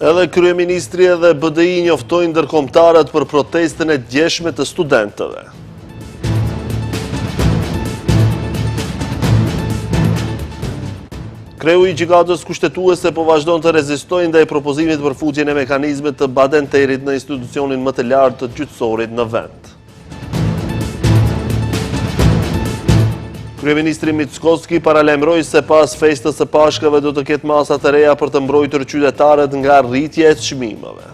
Edhe kryeministri dhe BDI njoftojnë ndërkombëtarët për protestën e djeshme të studentëve. Kreu i gjykatës kushtetuese po vazhdon të rezistojnë ndaj propozimit për futjen e mekanizmit të badenterit në institucionin më të lartë të gjyqësorit në vend. Kryeministri Mickoski paralajmëroi se pas festës së Pashkëve do të ketë masa të reja për të mbrojtur qytetarët nga rritja e çmimeve.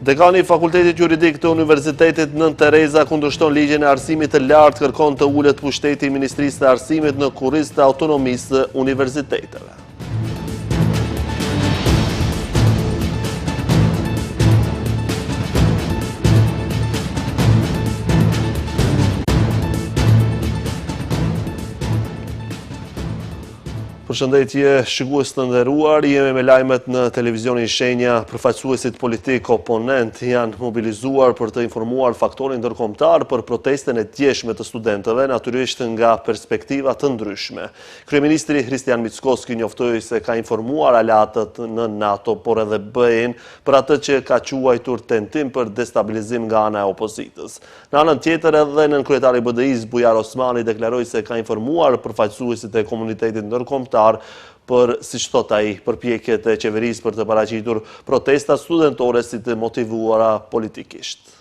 Dekani i Fakultetit Juridik të Universitetit Nën Tereza kundërshton ligjin e arsimit të lartë, kërkon të ulet pushteti i Ministrisë të Arsimit në kurrizë të autonomisë së universiteteve. Përshëndetje shikues të nderuar, jemi me lajmet në televizionin Shenja. Përfaqësuesit politik oponent janë mobilizuar për të informuar faktorin ndërkombëtar për protestën e djeshme të studentëve, natyrisht nga perspektiva të ndryshme. Kryeministri Hristian Mickoski njoftoi se ka informuar aleatët në NATO, por edhe BE-n për atë që ka quajtur tentim për destabilizim nga ana e opozitës. Në anën tjetër, edhe nënkryetari i BDI-s Bujar Osmani deklaroi se ka informuar përfaqësuesit e komunitetit ndërkombëtar për, siç thot ai, përpjekjet e qeverisë për të paraqitur protesta studentore si të motivuara politikisht.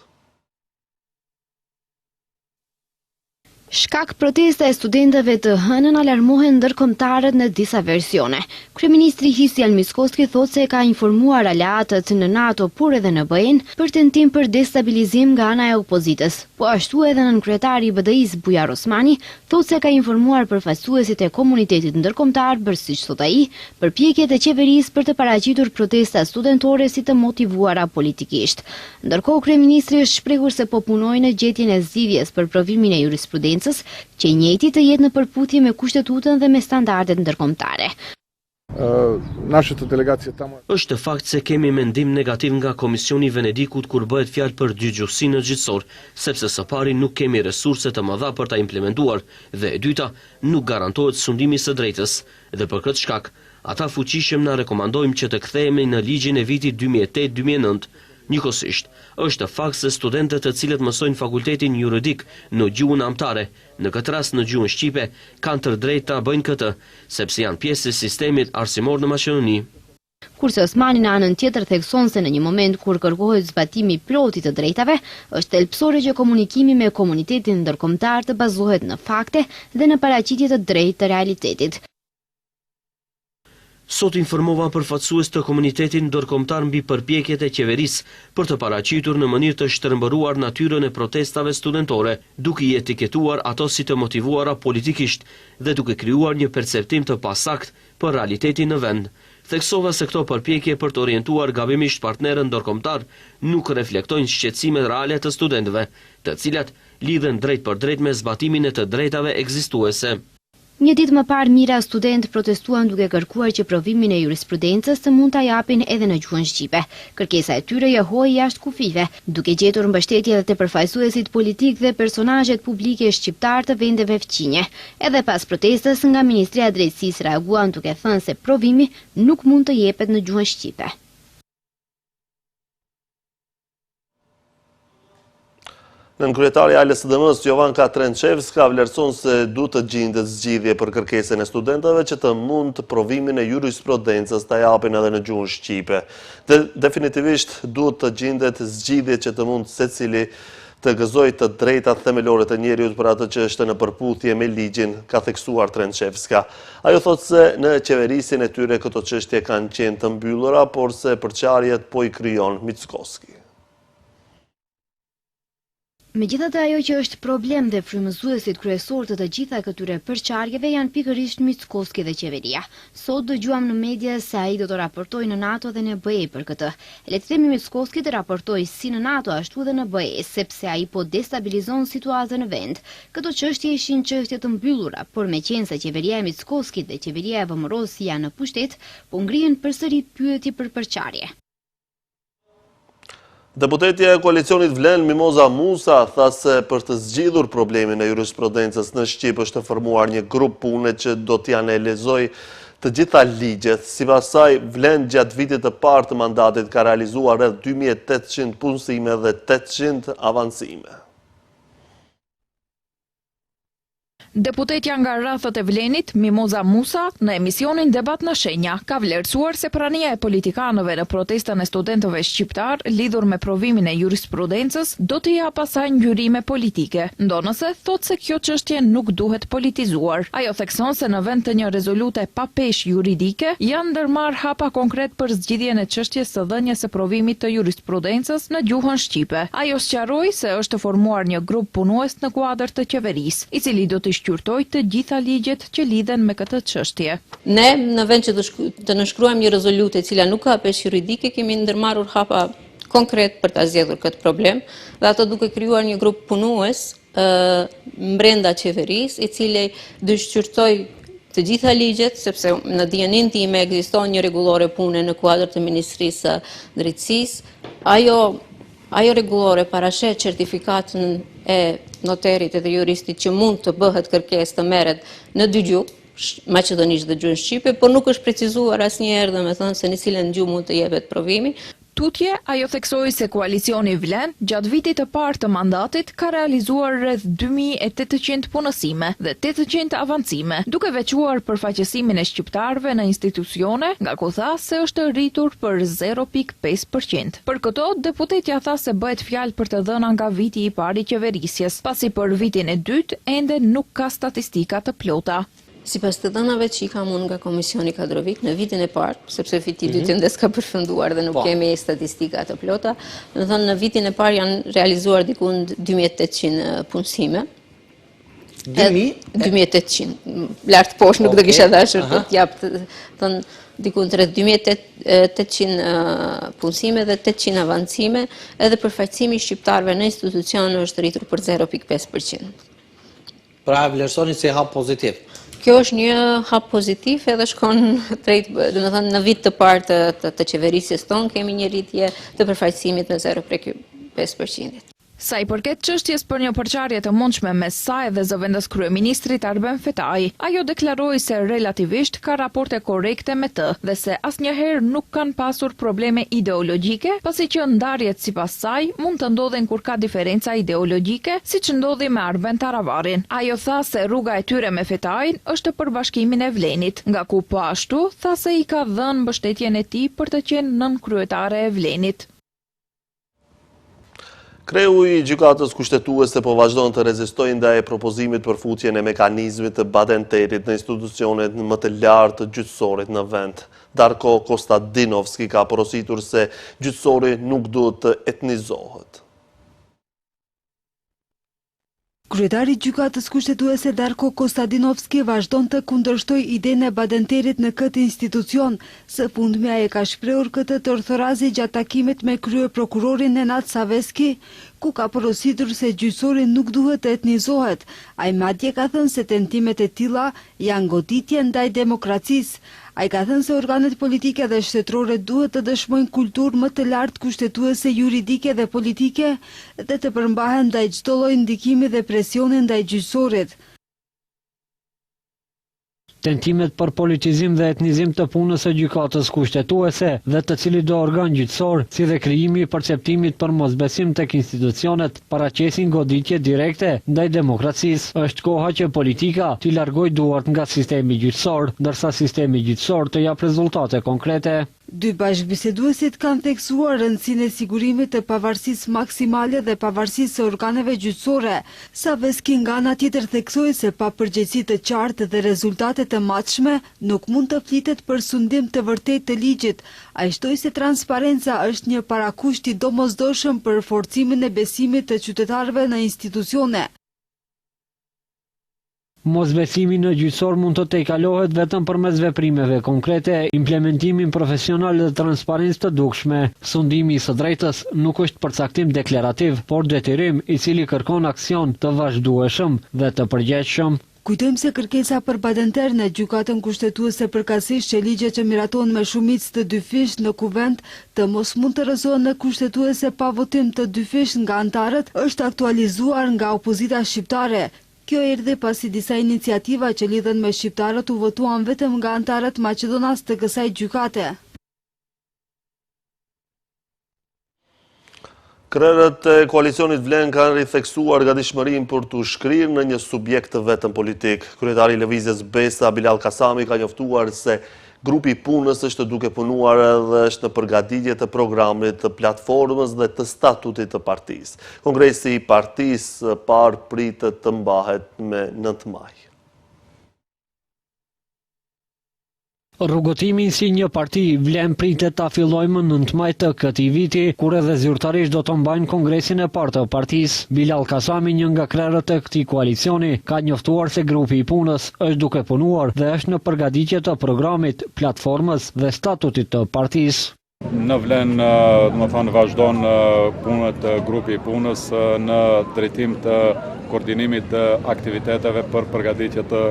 Shkak protesta e studentëve të hënën alarmohen ndërkombëtarët në disa versione. Kryeministri Hristian Mickoski thotë se ka informuar aleatët në NATO por edhe në BE-n për tentim për destabilizim nga ana e opozitës. Po ashtu edhe nënkryetari i BDI-s Bujar Osmani thotë se ka informuar përfaqësuesit e komunitetit ndërkombëtar për, siç thot ai, përpjekjet e qeverisë për të paraqitur protesta studentore si të motivuara politikisht. Ndërkohë kryeministri është shprehur se po punojnë në gjetjen e zgjidhjes për provimin e jurisprudencës që i njëjti të jetë në përputhje me kushtetutën dhe me standardet ndërkombëtare. Është fakt se kemi mendim negativ nga Komisioni i Venedikut kur bëhet fjalë për dygjuesinë gjyqësor, sepse së pari nuk kemi resurse të mëdha për ta implementuar dhe e dyta nuk garantohet sundimi së drejtës. Dhe për këtë shkak, ata fuqishëm na rekomandojmë që të kthehemi në ligjin e vitit 2008-2009. Njëkohësisht, është fakt se studentët të cilët mësojnë fakultetin juridik në gjuhën amtare, në këtë rast në gjuhën shqipe, kanë të drejtë ta bëjnë këtë, sepse janë pjesë e sistemit arsimor në Maqedoni. Kurse Osmani në anën tjetër thekson se në një moment kur kërkohet zbatimi i plotit të drejtave, është thelbësore që komunikimi me komunitetin ndërkombëtar të bazohet në fakte dhe në paraqitje të drejtë të realitetit. Sot informova përfaqësues të komunitetit ndërkombëtar mbi përpjekjet e qeverisë për të paraqitur në mënyrë të shtrembëruar natyrën e protestave studentore, duke i etiketuar ato si të motivuara politikisht dhe duke krijuar një perceptim të pasakt për realitetin në vend. Theksova se këto përpjekje për të orientuar gabimisht partnerën ndërkombëtar nuk reflektojnë shqetësimet reale të studentëve, të cilat lidhen drejt për drejt me zbatimin e të drejtave ekzistuese. Një ditë më parë mijëra student protestuan duke kërkuar që provimin e jurisprudencës të mund ta japin edhe në gjuhën shqipe. Kërkesa e tyre johoi jashtë kufive, duke gjetur mbështetje edhe te përfaqësuesit politik dhe personazhet publike shqiptar të vendeve fqinje. Edhe pas protestës nga Ministria e Drejtësisë reaguan duke thënë se provimi nuk mund të jepet në gjuhën shqipe. Nënkryetari ALSDM-s Jovanka Trenčevska vlerëson se duhet të gjendet zgjidhje për kërkesën e studentëve që të mund provimin e jurisprudencës ta japin edhe në gjuhën shqipe. Dhe definitivisht duhet të gjendet zgjidhje që të mund secili të gëzojë të drejtat themelore të njeriut për atë që është në përputhje me ligjin, ka theksuar Trenčevska. Ajo thotë se në qeverisjen e tyre këto çështje kanë qenë të mbyllura, por se përçarjet po i krijon Mickoski. Megjithatë, ajo që është problem dhe frymëzuesit kryesor të gjitha këtyre përçarjeve janë pikërisht Mickoski dhe qeveria. Sot dëgjuam në media se ai do të raportojë në NATO dhe në BE për këtë. Le të themi Mickoski të raportojë si në NATO ashtu dhe në BE, sepse ai po destabilizon situatën në vend. Këto çështje ishin çështje të mbyllura, por meqense qeveria e Mickoskit dhe qeveria e VMRO-s janë në pushtet, po ngrihen përsëri pyetje për përçarje. Deputetja e koalicionit Vlen, Mimoza Musa, tha se për të zgjidhur problemin e jurisprudencës në Shqip është formuar një grup pune që do t'ja analizoj të gjitha ligjet. Sipas saj, Vlen gjatë vitit të parë të mandatit ka realizuar rreth 2800 punësime dhe 800 avancime. Deputetja nga rrethët e Vlenit, Mimoza Musa, në emisionin Debat në Shenja, ka vlerësuar se prania e politikanëve në protestën e studentëve shqiptar lidhur me provimin e jurisprudencës do të japë asaj ngjyrime politike. Ndonëse thot se kjo çështje nuk duhet politizuar. Ajo thekson se në vend të një rezolute pa peshë juridike, janë ndërmarrë hapa konkret për zgjidhjen e çështjes së dhënies së provimit të jurisprudencës në gjuhën shqipe. Ajo sqaroi se është formuar një grup punues në kuadër të qeverisë, i cili do të shqyrtoj të gjitha ligjet që lidhen me këtë çështje. Ne, në vend që të nënshkruajmë një rezolutë e cila nuk ka peshë juridike, kemi ndërmarrur hapa konkret për ta zgjedhur këtë problem, dhe ato duke krijuar një grup punues brenda qeverisë, i cili do shqyrtoj të gjitha ligjet, sepse në dijenin time ekziston një rregullore pune në kuadër të Ministrisë së Drejtësisë. Ajo rregullore parashet certifikatën e noterit dhe juristit që mund të bëhet kërkesë të merret në dy gjuhë, maqedonisht dhe gjuhën shqipe, por nuk është precizuar asnjëherë, domethënë se në cilën gjuhë mund të jepet provimi. Tutje, ajo theksoi se koalicioni Vlen, gjatë vitit të parë të mandatit, ka realizuar rreth 2800 punësime dhe 800 avancime, duke veçuar përfaqësimin e shqiptarëve në institucione, nga ku tha se është rritur për 0.5%. Për këto, deputetja tha se bëhet fjalë për të dhëna nga viti i parë i qeverisjes, pasi për vitin e dytë ende nuk ka statistika të plota. Sipas të dhënave që i kam unë nga Komisioni Kadrovik në vitin e parë, sepse viti i dytë ende s'ka përfunduar dhe nuk kemi statistika të plota, do të thonë në vitin e parë janë realizuar diku 2800 punësime. 2800, lart poshtë nuk do kisha dashur të jap, thonë diku rreth 2800 punësime dhe 800 avancime, edhe përfaqësimi i shqiptarëve në institucione është rritur për 0.5%. Pra vlerësoni si hap pozitiv. Kjo është një hap pozitiv edhe shkon drejt, domethënë në vit të parë të qeverisjes tonë kemi një rritje të përfaqësimit në 0.5%. Sa i përket çështjes për një përçarje të mundshme mes saj dhe zëvendës kryeministrit Arben Fetai, ajo deklaroi se relativisht ka raporte korrekte me të dhe se asnjëherë nuk kanë pasur probleme ideologjike, pasi që ndarjet sipas saj mund të ndodhen kur ka diferenca ideologjike, siç ndodhi me Arben Taravarin. Ajo tha se rruga e tyre me Fetain është për bashkimin e Vlenit, nga ku po ashtu tha se i ka dhënë mbështetjen e tij për të qenë nënkryetare e Vlenit. Kreu i gjykatës kushtetuese po vazhdon të rezistojë ndaj propozimit për futjen e mekanizmit të badenterit në institucionet më të lartë gjyqësorit në vend. Darko Kostadinovski ka porositur se gjyqësori nuk duhet të etnizohet. Kryetari i gjykatës kushtetuese Darko Kostadinovski vazhdon të kundërshtojë idenë e badenterit në këtë institucion. Së fundmi ai ka shprehur këtë torthorazi gjatë takimit me kryeprokurorin Nenad Saveski, ku ka porositur se gjyqësori nuk duhet të etnizohet. Ai madje ka thënë se tentimet e tilla janë goditje ndaj demokracisë. Ai ka thënë se organet politike dhe shtetërore duhet të dëshmojnë kulturë më të lartë kushtetuese juridike dhe politike dhe të përmbahen ndaj çdo lloji ndikimi dhe presioni ndaj gjyqësorit. Tentimet për politizim dhe etnizim të punës së gjykatës kushtetuese dhe të cilit do organ gjyqësor, si dhe krijimi i perceptimit për mosbesim tek institucionet, paraqesin goditje direkte ndaj demokracisë. Është koha që politika t'i largojë duart nga sistemi gjyqësor, ndërsa sistemi gjyqësor të jap rezultate konkrete. Dy bashkëbiseduesit kanë theksuar rëndësinë e sigurimit të pavarësisë maksimale dhe pavarësisë së organeve gjyqësore. Saveski nga ana tjetër theksoi se pa përgjegjësi të qartë dhe rezultate të matshme nuk mund të flitet për sundim të vërtetë të ligjit. Ai shtoi se transparenca është një parakusht i domosdoshëm për forcimin e besimit të qytetarëve në institucione. Mosbesimi në gjyqësor mund të tejkalohet vetëm përmes veprimeve konkrete, implementimin profesional dhe transparencë të dukshme. Sundimi i së drejtës nuk është përcaktim deklarativ, por detyrim i cili kërkon aksion të vazhdueshëm dhe të përgjegjshëm. Kujtojmë se kërkesa për badenter në gjykatën kushtetuese përkatësisht që ligjet që miraton me shumicë të dyfish në kuvend të mos mund të rrëzohen në kushtetuese pa votim të dyfish nga antarët është aktualizuar nga opozita shqiptare. Kjo erdhi pasi disa iniciativa që lidhen me shqiptarët u votuan vetëm nga antarët maqedonas të kësaj gjykate. Krerët e koalicionit Vlen kanë ritheksuar gatishmërinë për të shkrirë në një subjekt të vetëm politik. Kryetari i Lëvizjes Besa, Bilal Kasami, ka njoftuar se grupi i punës është duke punuar edhe është në përgatitje të programit të platformës dhe të statutit të partisë. Kongresi i partisë parë pritet të mbahet me 9 maj. Rrugëtimin si një parti Vlen pritet ta fillojë më 9 maj të këtij viti, kur edhe zyrtarisht do të mbajnë kongresin e parë të partisë. Bilal Kasami, një nga krerët e këtij koalicioni, ka njoftuar se grupi i punës është duke punuar dhe është në përgatitje të programit, platformës dhe statutit të partisë. Në Vlen, vazhdon punët grupi i punës në drejtim të koordinimit të aktiviteteve për përgatitje të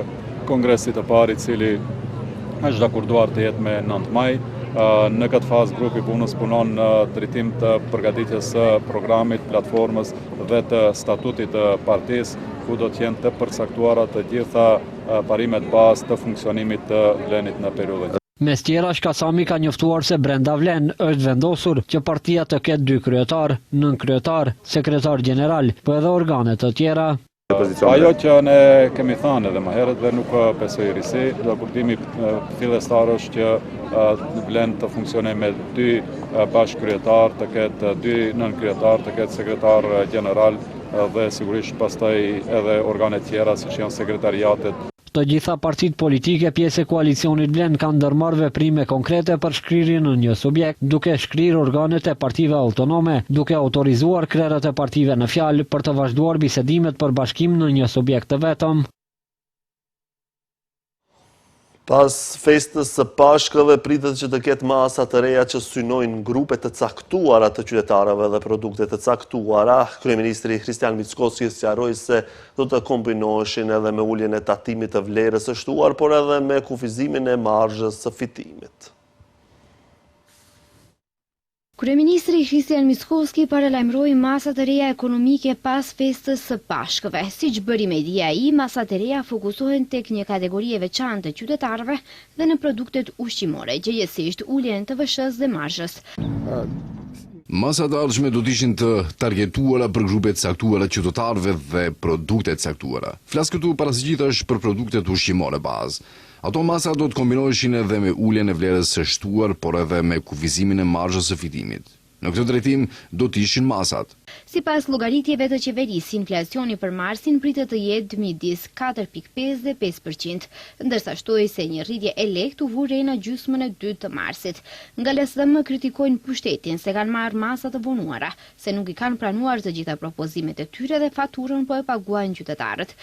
kongresit të parë, i cili është dakurduar të jetë me 9 maj. Në këtë fazë grupi i punës punon në drejtim të përgatitjes së programit, platformës dhe të statutit të partisë, ku do të jenë të përcaktuara të gjitha parimet bazë të funksionimit të Vlenit në periudhën. Mes tjerash, Kasami ka njoftuar se brenda Vlen është vendosur që partia të ketë 2 kryetar, 9 kryetar, sekretar gjeneral, por edhe organe të tjera. Ajo që ne kemi thënë edhe më herët dhe nuk besoj risi, dakordimi fillestar është që Vlen të funksionojë me 2 bashkëkryetar, të ketë 2 nënkryetar, të ketë sekretar gjeneral dhe sigurisht pastaj edhe organe tjera siç janë sekretariatet. Të gjitha partitë politike pjesë e koalicionit Vlen kanë ndërmarrë veprime konkrete për shkrirjen në një subjekt, duke shkrirë organet e partive autonome, duke autorizuar krerët e partive në fjalë për të vazhduar bisedimet për bashkim në një subjekt të vetëm. Pas festës së Pashkëve pritet që të ketë masa të reja që synojnë grupe të caktuara të qytetarëve dhe produkte të caktuara. Kryeministri Kristian Mickoski sqaroi se do të kombinoheshin edhe me uljen e tatimit të vlerës së shtuar, por edhe me kufizimin e marzhës së fitimit. Kryeministri Kristian Mickoski paralajmëroi masat e reja ekonomike pas festës së Pashkëve. Siç bëri media ai, masat e reja fokusohen tek një kategori e veçantë të qytetarëve dhe në produktet ushqimore, gjëjesisht uljen e TVSH-s dhe marzhës. Masat e ardhshme do të ishin të targetuara për grupe të caktuara qytetarëve dhe produkte të caktuara. Flas këtu parasgjithësh për produktet ushqimore bazë. Ato masa do të kombinoheshin edhe me uljen e vlerës së shtuar, por edhe me kufizimin e marzhës së fitimit. Në këtë drejtim do të ishin masat. Sipas llogaritjeve të qeverisë, inflacioni për marsin pritet të jetë midis 4.5 dhe 5%, ndërsa shtoi se një rritje e lehtë u vure në gjysmën e dytë të marsit. Nga LSDM kritikojnë pushtetin se kanë marrë masa të vonuara, se nuk i kanë pranuar të gjitha propozimet e tyre dhe faturën po e paguajnë qytetarët.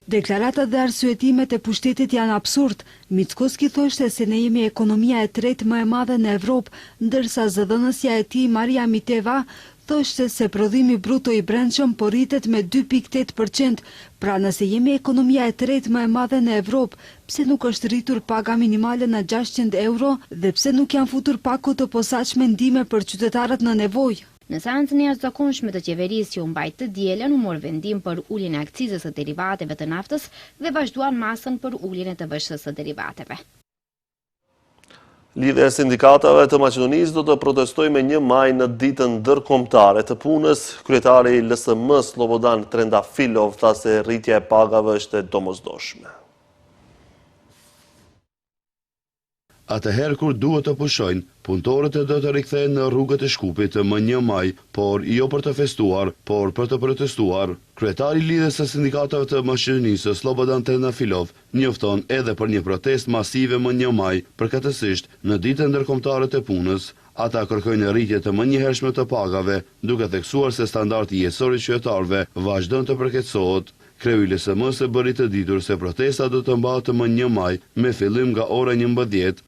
Deklaratat dhe arsyetimet e pushtetit janë absurd. Mickoski thoshte se ne jemi ekonomia e tretë më e madhe në Evropë, ndërsa zëdhënësja e tij Maria Miteva thoshte se prodhimi bruto i brendshëm po rritet me 2.8%. Pra nëse jemi ekonomia e tretë më e madhe në Evropë, pse nuk është rritur paga minimale në 600 euro dhe pse nuk janë futur pako të posaçme ndihme për qytetarët në nevojë? Në seancën e jashtëzakonshme të qeverisë që u mbajt të dielën, u mor vendim për uljen e akcizës së derivateve të naftës dhe vazhduan masën për uljen e TVSH-s së derivateve. Lidhja e sindikatave të Maqedonisë do të protestojë me 1 maj në ditën ndërkombëtare të punës. Kryetari i LSM Slobodan Trendafilov tha se rritja e pagave është e domosdoshme. Atëherë kur duhet të pushojnë, punëtorët do të rikthehen në rrugët e Shkupit më 1 maj, por jo për të festuar, por për të protestuar. Kryetari i lidhjes së sindikatave të Maqedonisë, Slobodan Trendafilov, njofton edhe për një protestë masive më 1 maj, përkatësisht në ditën ndërkombëtare të punës. Ata kërkojnë rritje të menjëhershme të pagave, duke theksuar se standardi jetësor i qytetarëve vazhdon të përkeqësohet. Kreu i LSM-s bëri të ditur se protesta do të mbahet më 1 maj me fillim nga ora 11.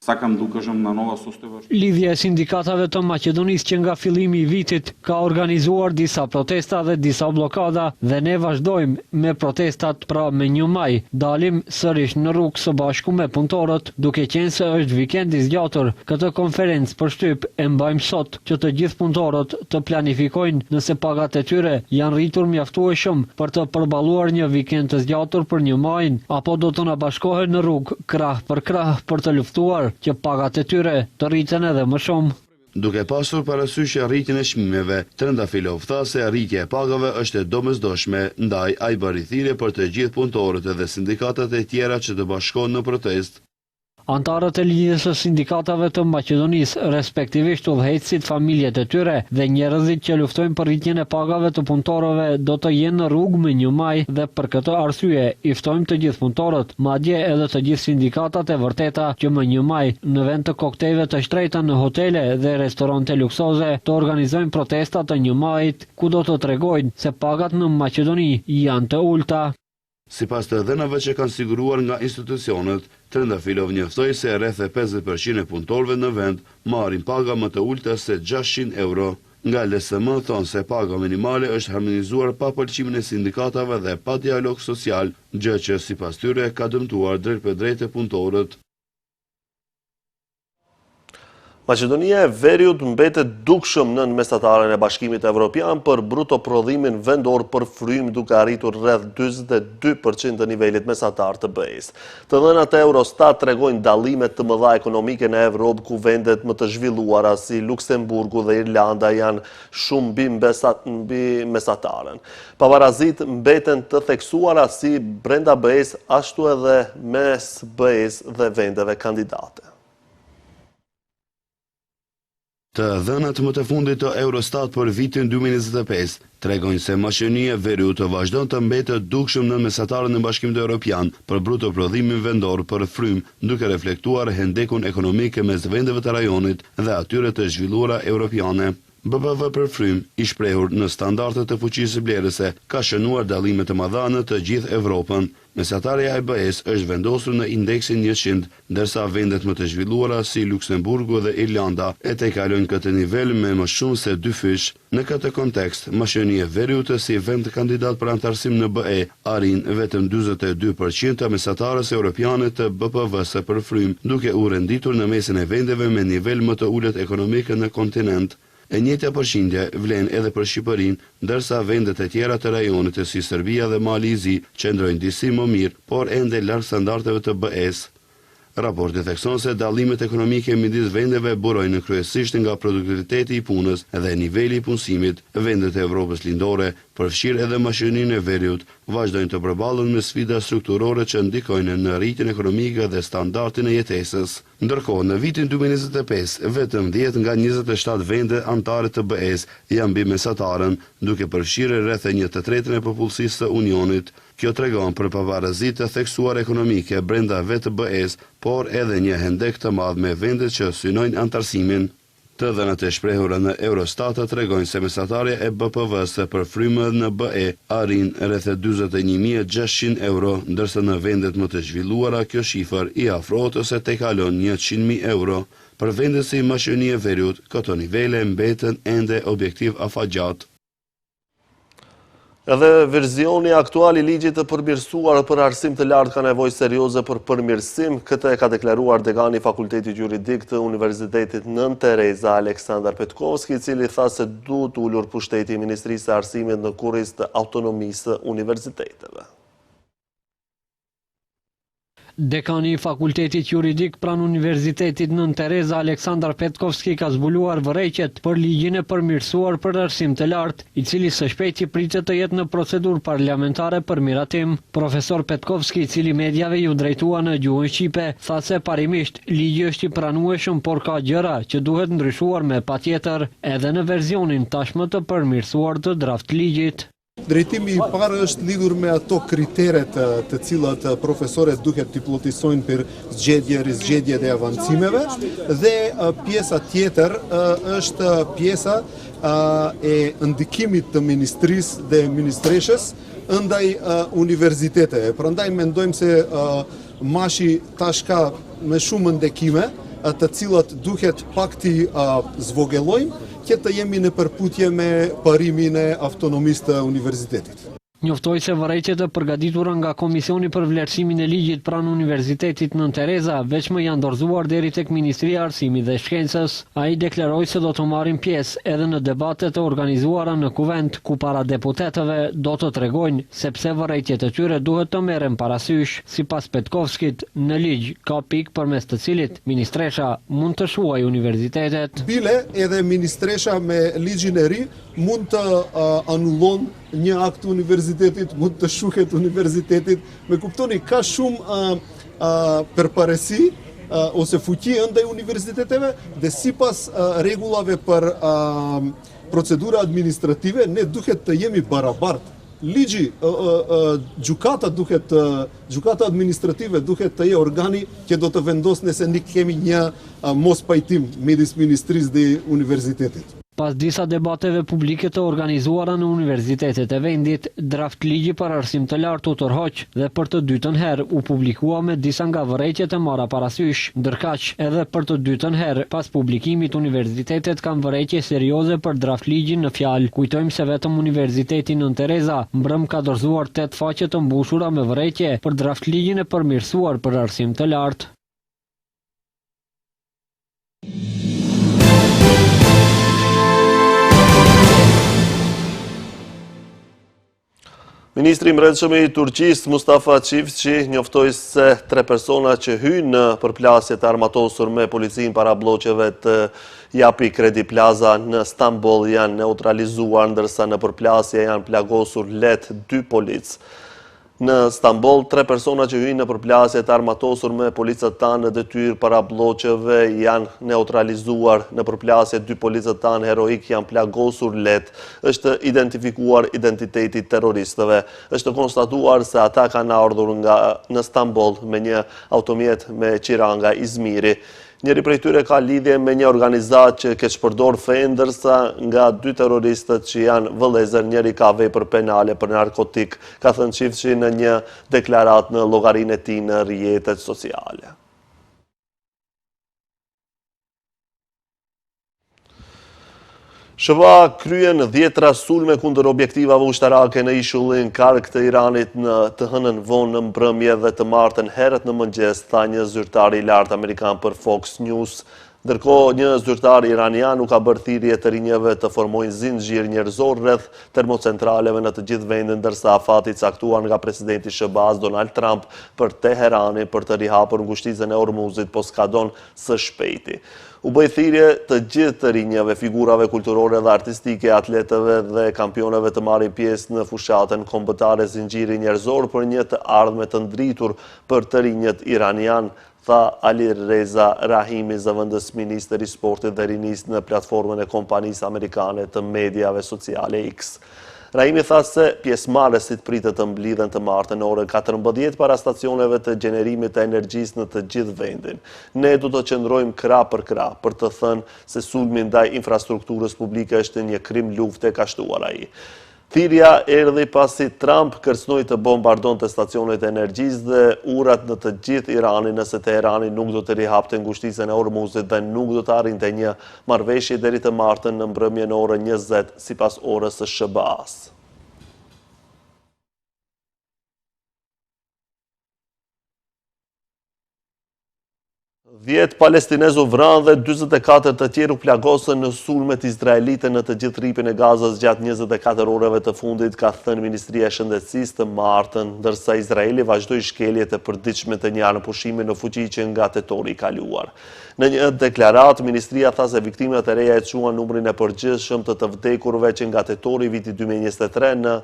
Lidhja e sindikatave të Maqedonisë që nga fillimi i vitit ka organizuar disa protesta dhe disa blokada dhe ne vazhdojmë me protestat pra me 1 maj. Dalim sërish në rrugë së bashku me punëtorët, duke qenë se është vikend i zgjatur. Këtë konferencë për shtyp e mbajmë sot që të gjithë punëtorët të planifikojnë nëse pagat e tyre janë rritur mjaftueshëm për të përballuar një vikend të zgjatur për 1 maj, apo do të na bashkohen në rrugë krah për për të luftuar që pagat e tyre të rriten edhe më shumë. Duke pasur parasysh arritjen e çmimeve, Trëndafilov tha se arritja e pagave është e domosdoshme, ndaj ai bëri thirrje për të gjithë punëtorët dhe sindikatat e tjera që të bashkohen në protestë. Antarët e lidhjes së sindikatave të Maqedonisë, respektivisht udhëheqësit, familjet e tyre dhe njerëzit që luftojnë për rritjen e pagave të punëtorëve do të jenë në rrugë më 1 maj dhe për këtë arsye i ftojmë të gjithë punëtorët, madje edhe të gjithë sindikatat e vërteta që më 1 maj në vend të koktejleve të shtrejta në hotele dhe restorante luksoze të organizojnë protesta të 1 majit ku do të tregojnë se pagat në Maqedoni janë të ulta. Sipas të dhënave që kanë siguruar nga institucionet, Trëndafilov njoftoi se rreth 50% e punëtorëve në vend marrin paga më të ulta se 600 euro. Nga LSM thonë se paga minimale është harmonizuar pa pëlqimin e sindikatave dhe pa dialog social, gjë që sipas tyre ka dëmtuar drejtpërdrejt punëtorët. Maqedonia e Veriut mbetet dukshëm nën mesataren e Bashkimit Evropian për bruto prodhimin vendor për frym, duke arritur rreth 42% të nivelit mesatar të BE-s. Të dhënat e Eurostat tregojnë dallime të mëdha ekonomike në Evropë, ku vendet më të zhvilluara si Luksemburgu dhe Irlanda janë shumë mbi mesataren. Pavarazit mbeten të theksuara si brenda BE-s, ashtu edhe mes BE-s dhe vendeve kandidate. Të dhënat më të fundit të Eurostat për vitin 2025 tregojnë se Maqedonia e Veriut vazhdon të mbetet dukshëm në mesataren e Bashkimit Evropian për bruto prodhimin vendor për frym, duke reflektuar hendekun ekonomik mes vendeve të rajonit dhe atyre të zhvilluara europiane. BBV për frym, i shprehur në standardet të fuqisë blerëse, ka shënuar dallime të mëdha në të gjithë Evropën. Mesatarja e BE-s është vendosur në indeksin 100, ndërsa vendet më të zhvilluara si Luksemburgu dhe Irlanda e tejkalojnë këtë nivel me më shumë se 2 fysh. Në këtë kontekst, Maqedonia e Veriut si vend kandidat për antarësim në BE arrin vetëm 42% të mesatarës europiane të BPV-s për frym, duke u renditur në mesin e vendeve me nivel më të ulët ekonomik në kontinent. E njëjta përqindje vlen edhe për Shqipërinë, ndërsa vendet e tjera të rajonit si Serbia dhe Mali i Zi qëndrojnë disi më mirë, por ende larg standardeve të BE-s. Raporti thekson se dallimet ekonomike midis vendeve burojnë kryesisht nga produktiviteti i punës dhe niveli i punësimit. Vendet e Evropës lindore, përfshirë edhe Maqedoninë e Veriut, vazhdojnë të përballen me sfida strukturore që ndikojnë në rritjen ekonomike dhe standardin e jetesës. Ndërkohë, në vitin 2025, vetëm 10 nga 27 vende anëtare të BE-s janë mbi mesataren, duke përfshirë rreth 1/3 e popullsisë së Unionit. Kjo tregon për pavarazit të theksuar ekonomike brenda vetë BE-s, por edhe një hendek të madh me vendet që synojnë antarësimin. Të dhënat e shprehura në Eurostat tregojnë se mesatarja e BPV-s për frymën në BE arrin rreth 41.600 euro, ndërsa në vendet më të zhvilluara kjo shifër i afrohet ose tejkalon 100.000 euro. Për vendet si Maqedonia e Veriut, këto nivele mbeten ende objektiv afatgjat. Edhe verzioni aktual i ligjit të përmirësuar për arsim të lartë ka nevojë serioze për përmirësim. Këtë e ka deklaruar dekani i Fakultetit Juridik të Universitetit Nën Tereza, Aleksandar Petkovski, i cili tha se duhet ulur pushteti i Ministrisë së Arsimit në kurriz të autonomisë së universiteteve. Dekani i Fakultetit Juridik pranë Universitetit Nën Tereza, Aleksandar Petkovski, ka zbuluar vërejqet për ligjin e përmirësuar për arsim të lartë, i cili së shpejti pritet të jetë në procedurë parlamentare për miratim. Profesor Petkovski, i cili mediave ju drejtua në gjuhën shqipe, tha se parimisht ligji është i pranueshëm, por ka gjëra që duhet ndryshuar me patjetër, edhe në verzionin tashmë të përmirësuar të draft ligjit. Drejtimi i parë është lidhur me ato kriteret të cilat profesorët duhet t'i plotësojnë për zgjedhje, rizgjedhje dhe avancimeve, dhe pjesa tjetër është pjesa e ndikimit të ministrisë dhe ministreshës ndaj universiteteve. Prandaj mendojmë se Mashi tash ka me shumë ndekime, të cilat duhet pak t'i zvogëllojmë, që të jemi në përputhje me parimin e autonomisë të universitetit. Njoftoi se vërejtjet e përgatitura nga Komisioni për vlerësimin e ligjit pranë Universitetit Nën Tereza veçmë janë dorëzuar deri tek Ministria e Arsimit dhe Shkencës. Ai deklaroi se do të marrin pjesë edhe në debatet e organizuara në kuvent, ku para deputetëve do të tregojnë se pse vërejtjet e tyre duhet të merren parasysh. Sipas Petkovskit, në ligj ka pikë përmes të cilit ministresha mund të shuajë universitetet. Bile edhe ministresha me ligjin e ri mund të anullon një akt universitetit, mund të shuhet universitetit. Me kuptoni, ka shumë përparësi ose fuqi ndaj universiteteve dhe sipas rregullave për procedura administrative ne duhet të jemi barabartë. Ligji, gjykata administrative duhet të jetë organi që do të vendos nëse ne kemi një mos pajtim midis ministrisë dhe universitetit. Pas disa debateve publike të organizuara në universitetet e vendit, draft ligji për arsim të lartë u tërhoq dhe për të dytën herë u publikua me disa nga vërejtjet e marra parasysh. Ndërkaq, edhe për të dytën herë, pas publikimit universitetet kanë vërejtje serioze për draft ligjin në fjalë. Kujtojmë se vetëm Universiteti Nën Tereza mbrëm ka dorëzuar 8 faqe të mbushura me vërejtje për draft ligjin e përmirësuar për arsim të lartë. Ministri i Mbrojtësimi i Turqisë Mustafa Çiftçi njoftoi se 3 persona që hynë në përplasje të armatosur me policinë para blloqeve të Yapi Kredi Plaza në Stamboll janë neutralizuar, ndërsa në përplasje janë plagosur let 2 polic. Në Stamboll, 3 persona që hynë në përplasje të armatosur me policët tanë në detyrë para blloqeve janë neutralizuar. Në përplasje 2 policët tanë heroik janë plagosur let. Është identifikuar identiteti terroristëve. Është konstatuar se ata kanë ardhur në Stamboll me një automjet me qira nga Izmiri. Njëri prej tyre ka lidhje me një organizat që keqpërdor fe, ndërsa nga 2 terroristët që janë vëllezër, njëri ka vepër penale për narkotik, ka thënë Çiftçi në një deklarat në llogarinë e tij në rrjetet sociale. SHVA kryen 10 sulme kundër objektivave ushtarake në ishullin Karg të Iranit në të hënën vonë në mbrëmje dhe të martën herët në mëngjes, tha një zyrtar i lartë amerikan për Fox News. Ndërkohë, një zyrtar iranian u ka bërë thirrje të rinjeve të formojnë zinxhir njerëzor rreth termocentraleve në të gjithë vendin, ndërsa afati i caktuar nga presidenti SHBA-s Donald Trump për Teheranin për të rihapur ngushticën e Ormuzit po skadon së shpejti. U bëj thirrje të gjithë të rinjeve, figurave kulturore dhe artistike, atletëve dhe kampionëve të marrin pjesë në fushatën kombëtare zinxhiri njerëzor për një të ardhme të ndritur për të rinjët iranian, tha Ali Reza Rahimi, zëvendës ministri i sportit dhe rinisë në platformën e kompanisë amerikane të mediave sociale X. Rahimi tha se pjesëmarrësit pritet të mblidhen të martën orën 14 para stacioneve të gjenerimit të energjisë në të gjithë vendin. Ne do të qëndrojmë krah për krah për të thënë se sulmi ndaj infrastrukturës publike është një krim lufte, ka shtuar ai. Thirrja erdhi pasi Trump kërcënoi të bombardonte stacionet e energjisë dhe urat në të gjithë Iranin nëse Teherani nuk do të rihapte ngushticën e Ormuzit dhe nuk do të arrinte një marrëveshje deri të martën në mbrëmje në orën 20 sipas orës së SHBA-s. 10 palestinez u vranë dhe 44 të tjerë u plagosën në sulmet izraelite në të gjithë rripin e Gazës gjatë 24 orëve të fundit, ka thënë Ministria e Shëndetësisë të martën, ndërsa Izraeli vazhdoi shkeljet e përditshme të një anëpushimi në fuqi që nga tetori i kaluar. Në një deklarat, Ministria tha se viktimat e reja e quan numrin e përgjithshëm të vdekurve që nga tetori i vitit 2023 në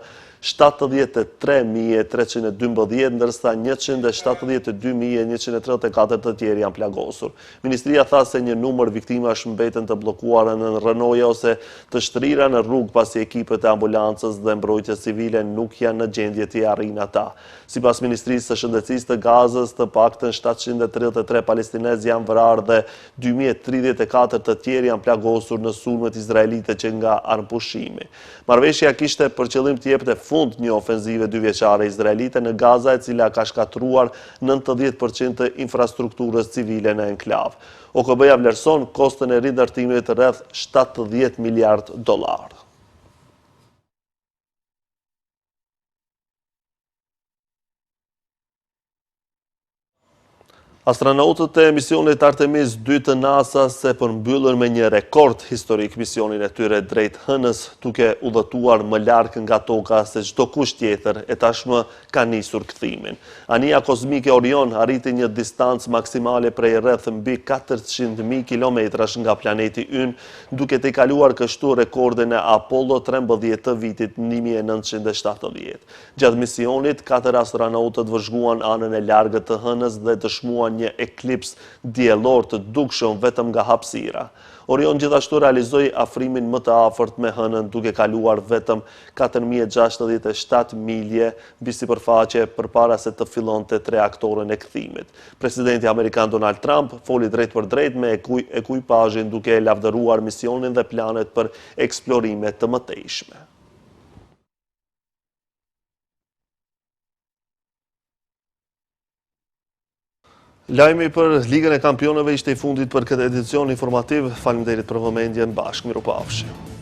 73.312, ndërsa 172.134 të tjerë janë plaguar plagosur. Ministria tha se një numër viktimash mbeten të bllokuara në rrënoje ose të shtrira në rrugë pasi ekipet e ambulancës dhe mbrojtjes civile nuk janë në gjendje të arrijnë ata. Sipas Ministrisë së Shëndetësisë të Gazës, të paktën 733 palestinezë janë vrarë dhe 2034 të tjerë janë plagosur në sulmet izraelite që nga armëpushimi. Marrëveshja kishte për qëllim të jepte fund një ofenzive 2 vjeçare izraelite në Gaza, e cila ka shkatruar 90% të infrastrukturës civile në enklav. OKB-ja vlerëson kostën e rindartimit rreth 70 miliard dollar. Astronautët e misionit Artemis 2 të NASA se përmbyllën me një rekord historik misionin e tyre drejt hënës, duke udhëtuar më larg nga toka se çdo kush tjetër, e tashmë ka nisur kthimin. Anija kozmike Orion arriti një distancë maksimale prej rreth mbi 400.000 kilometrash nga planeti Ynë, duke të kaluar kështu rekordin e Apollo 13 të vitit 1970. Gjatë misionit, 4 astronautët vëzhguan anën e largët të hënës dhe dëshmuan një eklips diellor të dukshëm vetëm nga hapësira. Orion gjithashtu realizoi afrimin më të afërt me hënën, duke kaluar vetëm 4067 milje mbi sipërfaqe përpara se të fillonte reaktorën e kthimit. Presidenti amerikan Donald Trump foli drejt për drejt me ekuipazhin, duke lavdëruar misionin dhe planet për eksplorime të mëtejshme. Lajmi për Ligën e Kampionëve ishte i fundit për këtë edicion informativ. Faleminderit për vëmendjen, bashkë, mirupafshim.